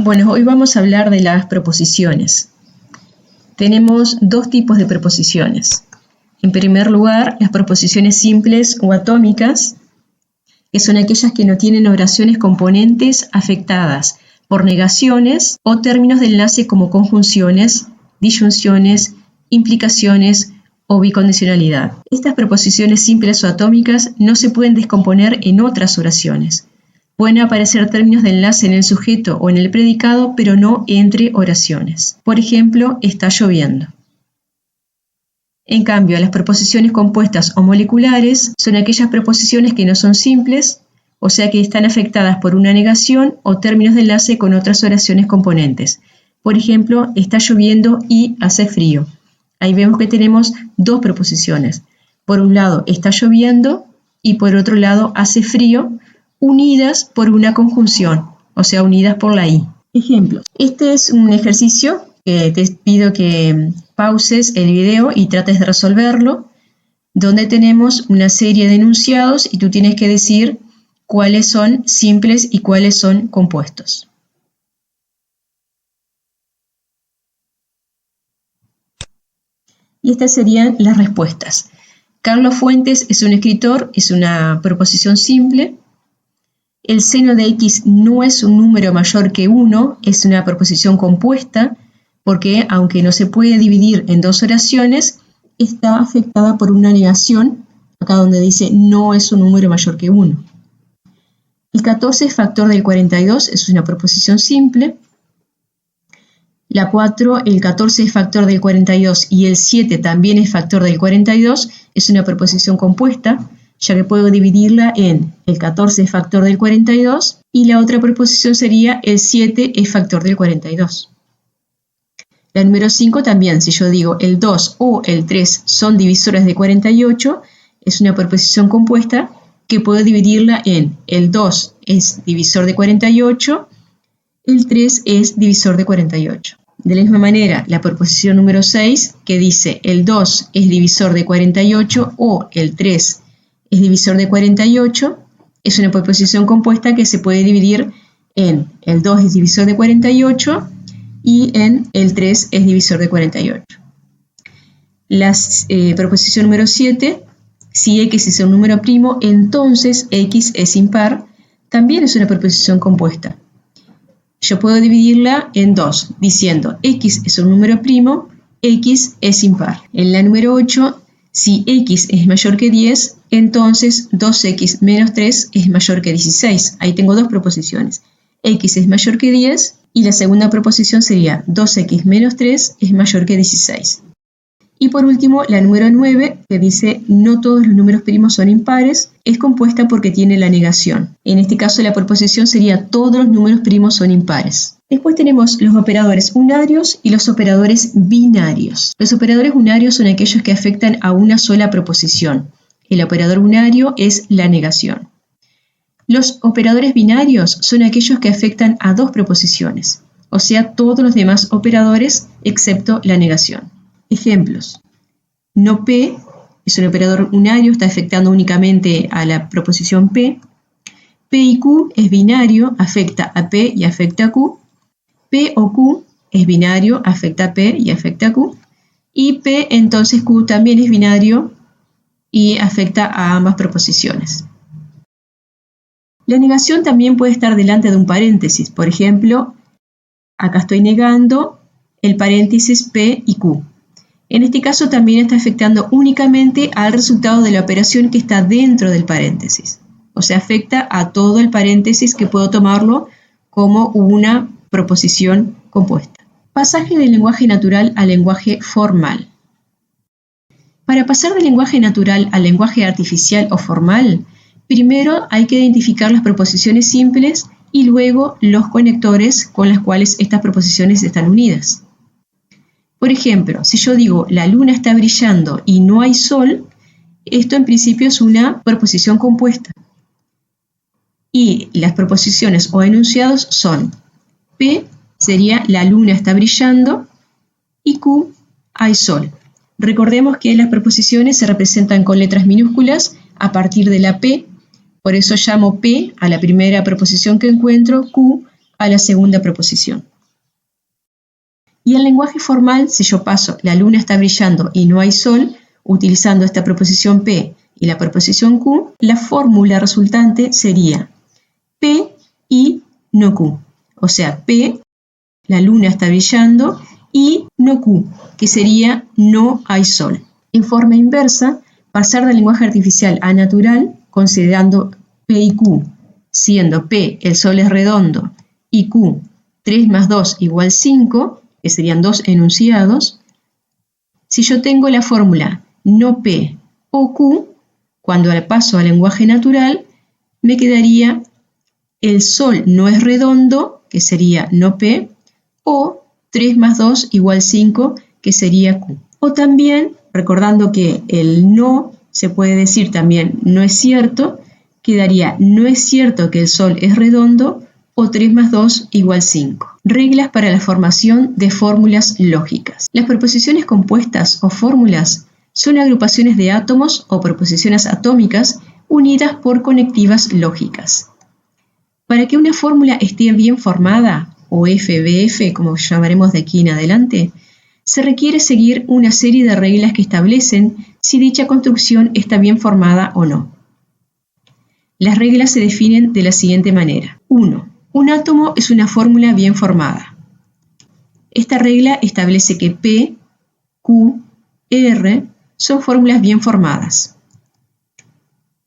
Bueno, hoy vamos a hablar de las proposiciones. Tenemos dos tipos de proposiciones. En primer lugar, las proposiciones simples o atómicas, que son aquellas que no tienen oraciones componentes afectadas por negaciones o términos de enlace como conjunciones, disyunciones, implicaciones o bicondicionalidad. Estas proposiciones simples o atómicas no se pueden descomponer en otras oraciones. Pueden aparecer términos de enlace en el sujeto o en el predicado, pero no entre oraciones. Por ejemplo, está lloviendo. En cambio, las proposiciones compuestas o moleculares son aquellas proposiciones que no son simples, o sea que están afectadas por una negación o términos de enlace con otras oraciones componentes. Por ejemplo, está lloviendo y hace frío. Ahí vemos que tenemos dos proposiciones. Por un lado, está lloviendo y por otro lado, hace frío, unidas por una conjunción, o sea, unidas por la I. Ejemplos. Este es un ejercicio que te pido que pauses el video y trates de resolverlo, donde tenemos una serie de enunciados y tú tienes que decir cuáles son simples y cuáles son compuestos. Y estas serían las respuestas. Carlos Fuentes es un escritor, es una proposición simple. El seno de x no es un número mayor que 1, es una proposición compuesta, porque aunque no se puede dividir en dos oraciones, está afectada por una negación, acá donde dice no es un número mayor que 1. El 14 es factor del 42, es una proposición simple. La 4, el 14 es factor del 42 y el 7 también es factor del 42, es una proposición compuesta, ya que puedo dividirla en el 14 es factor del 42 y la otra proposición sería el 7 es factor del 42. La número 5 también, si yo digo el 2 o el 3 son divisores de 48, es una proposición compuesta que puedo dividirla en el 2 es divisor de 48, el 3 es divisor de 48. De la misma manera, la proposición número 6, que dice el 2 es divisor de 48 o el 3 es divisor de 48, es una proposición compuesta que se puede dividir en el 2 es divisor de 48 y en el 3 es divisor de 48. La proposición número 7, si x es un número primo, entonces x es impar, también es una proposición compuesta. Yo puedo dividirla en dos, diciendo x es un número primo, x es impar. En la número 8, si x es mayor que 10, entonces 2x menos 3 es mayor que 16. Ahí tengo dos proposiciones. X es mayor que 10 y la segunda proposición sería 2x menos 3 es mayor que 16. Y por último, la número 9, que dice no todos los números primos son impares, es compuesta porque tiene la negación. En este caso la proposición sería todos los números primos son impares. Después tenemos los operadores unarios y los operadores binarios. Los operadores unarios son aquellos que afectan a una sola proposición. El operador unario es la negación. Los operadores binarios son aquellos que afectan a dos proposiciones, o sea, todos los demás operadores excepto la negación. Ejemplos. No P es un operador unario, está afectando únicamente a la proposición P. P y Q es binario, afecta a P y afecta a Q. P o Q es binario, afecta a P y afecta a Q. Y P, entonces Q también es binario y afecta a ambas proposiciones. La negación también puede estar delante de un paréntesis. Por ejemplo, acá estoy negando el paréntesis P y Q. En este caso también está afectando únicamente al resultado de la operación que está dentro del paréntesis. O sea, afecta a todo el paréntesis, que puedo tomarlo como una proposición compuesta. Pasaje del lenguaje natural al lenguaje formal. Para pasar del lenguaje natural al lenguaje artificial o formal, primero hay que identificar las proposiciones simples y luego los conectores con los cuales estas proposiciones están unidas. Por ejemplo, si yo digo la luna está brillando y no hay sol, esto en principio es una proposición compuesta. Y las proposiciones o enunciados son P sería la luna está brillando y Q hay sol. Recordemos que las proposiciones se representan con letras minúsculas a partir de la P, por eso llamo P a la primera proposición que encuentro, Q a la segunda proposición. Y en lenguaje formal, si yo paso la luna está brillando y no hay sol, utilizando esta proposición P y la proposición Q, la fórmula resultante sería P y no Q. O sea, P, la luna está brillando, y no Q, que sería no hay sol. En forma inversa, pasar del lenguaje artificial a natural, considerando P y Q, siendo P el sol es redondo y Q 3 más 2 igual 5, que serían dos enunciados. Si yo tengo la fórmula no P o Q, cuando la paso al lenguaje natural, me quedaría el sol no es redondo, que sería no P, o 3 más 2 igual 5, que sería Q. O también, recordando que el no se puede decir también no es cierto, quedaría no es cierto que el sol es redondo, o 3 más 2 igual 5. Reglas para la formación de fórmulas lógicas. Las proposiciones compuestas o fórmulas son agrupaciones de átomos o proposiciones atómicas unidas por conectivas lógicas. Para que una fórmula esté bien formada, o FBF como llamaremos de aquí en adelante, se requiere seguir una serie de reglas que establecen si dicha construcción está bien formada o no. Las reglas se definen de la siguiente manera. 1. Un átomo es una fórmula bien formada. Esta regla establece que P, Q, R son fórmulas bien formadas.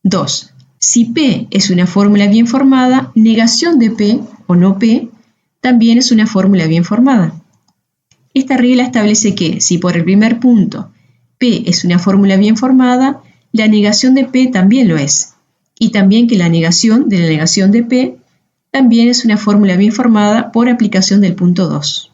2. Si P es una fórmula bien formada, negación de P o no P también es una fórmula bien formada. Esta regla establece que si por el primer punto P es una fórmula bien formada, la negación de P también lo es, y también que la negación de P también es una fórmula bien formada por aplicación del punto 2.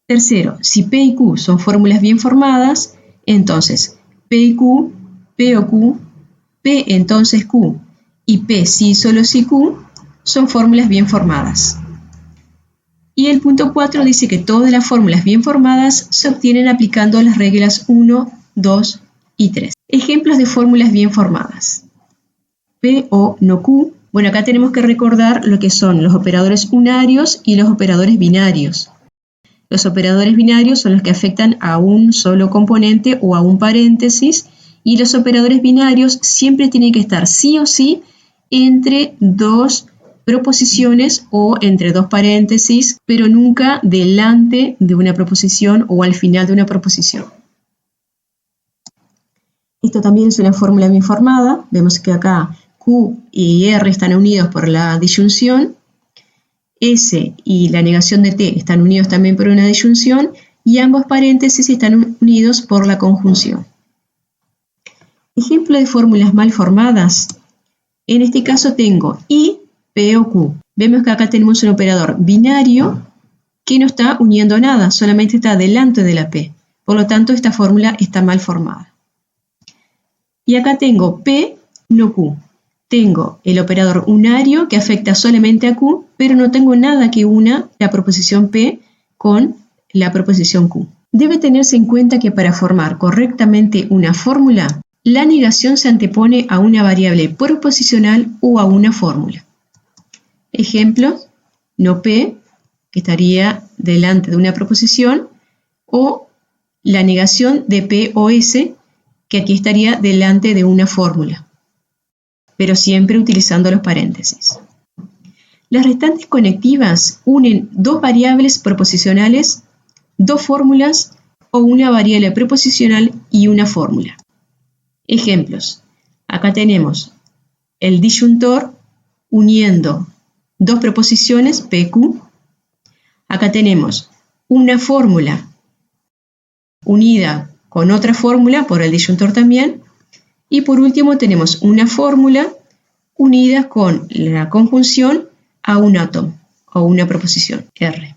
Tercero, si P y Q son fórmulas bien formadas, entonces P y Q, P o Q, P entonces Q y P sí solo si Q son fórmulas bien formadas. Y el punto 4 dice que todas las fórmulas bien formadas se obtienen aplicando las reglas 1, 2 y 3. Ejemplos de fórmulas bien formadas. P o no Q. Bueno, acá tenemos que recordar lo que son los operadores unarios y los operadores binarios. Los operadores binarios son los que afectan a un solo componente o a un paréntesis, y los operadores binarios siempre tienen que estar sí o sí entre dos proposiciones o entre dos paréntesis, pero nunca delante de una proposición o al final de una proposición. Esto también es una fórmula bien formada. Vemos que acá Q y R están unidos por la disyunción, S y la negación de T están unidos también por una disyunción, y ambos paréntesis están unidos por la conjunción. Ejemplo de fórmulas mal formadas. En este caso tengo I, P o Q. Vemos que acá tenemos un operador binario que no está uniendo nada, solamente está delante de la P. Por lo tanto, esta fórmula está mal formada. Y acá tengo P, no Q. Tengo el operador unario que afecta solamente a Q, pero no tengo nada que una la proposición P con la proposición Q. Debe tenerse en cuenta que para formar correctamente una fórmula, la negación se antepone a una variable proposicional o a una fórmula. Ejemplo, no P, que estaría delante de una proposición, o la negación de P o S, que aquí estaría delante de una fórmula, pero siempre utilizando los paréntesis. Las restantes conectivas unen dos variables proposicionales, dos fórmulas o una variable proposicional y una fórmula. Ejemplos. Acá tenemos el disyuntor uniendo dos proposiciones, PQ. Acá tenemos una fórmula unida con otra fórmula por el disyuntor también. Y por último tenemos una fórmula unida con la conjunción a un átomo o una proposición, R.